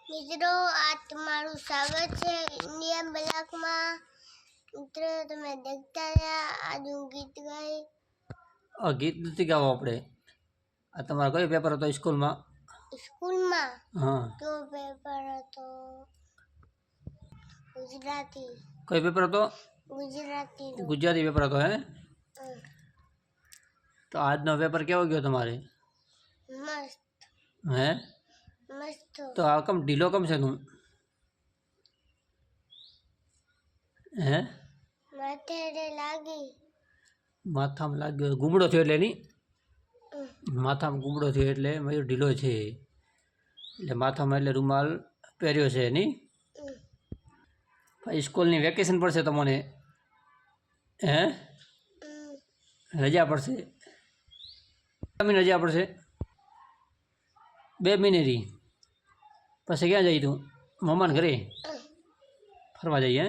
મિત્રો આ તમારું સ્વાગત છે ઇન્ડિયન બ્લોગમાં। મિત્રો તમે દેખતા રહ્યા આજ હું ગીત ગાઈ। ગીત નથી ગાવું આપણે। આ તમારો કયો પેપર હતો સ્કૂલમાં? હા તો પેપર હતો ગુજરાતી। કયો પેપર હતો? ગુજરાતી પેપર હતો હે? તો આજનો પેપર કેવો ગયો તમારે? મસ્ત હે મસ્ત। તો આ કમ ઢીલો કમ છે તું? હે માથે લાગી માથામાં લાગ્યો ગુમડો થયો એટલે નહીં? માથામાં ગુમડો થયો એટલે મયુર ઢીલો છે, એટલે માથામાં એટલે રૂમાલ પહેર્યો છે નહીં? સ્કૂલની વેકેશન પડશે તમને? હે રજા પડશે? મહિને રજા પડશે? 2 મહિને રહી પછી ક્યાં જઈ તું? મામાને ઘરે ફરવા જઈએ?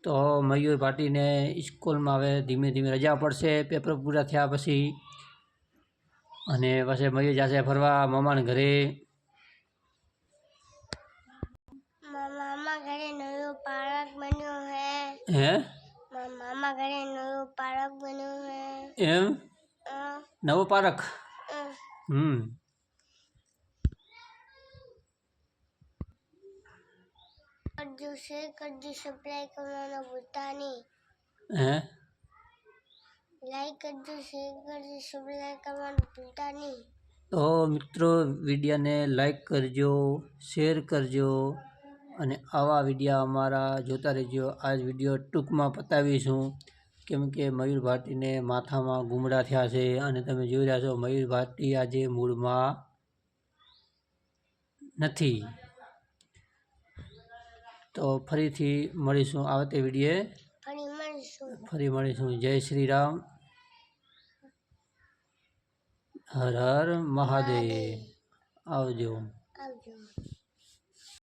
તો મયુર ભાટીને સ્કૂલમાં હવે ધીમે ધીમે રજા પડશે પેપર પૂરા થયા પછી, અને પછી મયુર જશે ફરવા મામાને ઘરે। મામા ઘરે નવો પાર્ક બન્યો है। હે મામા ઘરે નવો પાર્ક બન્યો है। એમ? નવો પાર્ક? કરજો શેર કરજો સબસ્ક્રાઇબ કરવાનું ભૂલતા નહીં। હે લાઈક કરજો શેર કરજો સબસ્ક્રાઇબ કરવાનું ભૂલતા નહીં। તો મિત્રો વિડીયોને લાઈક કરજો, શેર કરજો અને આવા વિડીયો અમારા જોતા રહેજો। આ જ વિડીયો ટૂંકમાં પતાવીશું કેમ કે મયુર ભાટીને માથામાં ગુમડા થયા છે, અને તમે જોઈ રહ્યા છો મયુર ભાટી આજે મૂળમાં નથી। તો ફરીથી મળીશું આવતે વિડીયે, ફરી મળીશું। જય શ્રી રામ, હર હર મહાદેવ, આવજો।